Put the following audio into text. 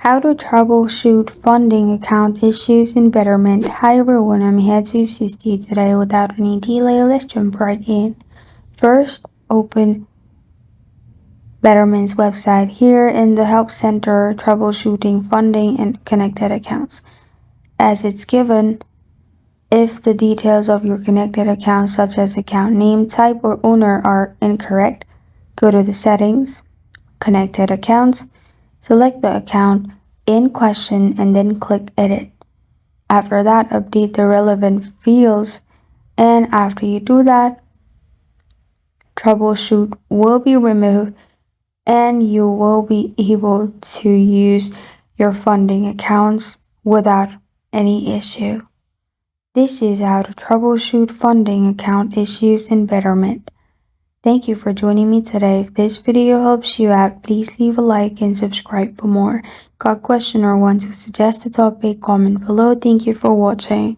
How to troubleshoot funding account issues in Betterment. Hi everyone, I'm here to assist you today. Without any delay, let's jump right in. First, open Betterment's website. Here in the Help Center, Troubleshooting Funding and Connected Accounts. As it's given, if the details of your connected account, such as account name, type, or owner, are incorrect, go to the Settings, Connected Accounts, select the account in question and then click Edit. After that, update the relevant fields, and after you do that, Troubleshoot will be removed and you will be able to use your funding accounts without any issue. This is how to troubleshoot funding account issues in Betterment. Thank you for joining me today. If this video helps you out, please leave a like and subscribe for more. Got a question or want to suggest a topic? Comment below. Thank you for watching.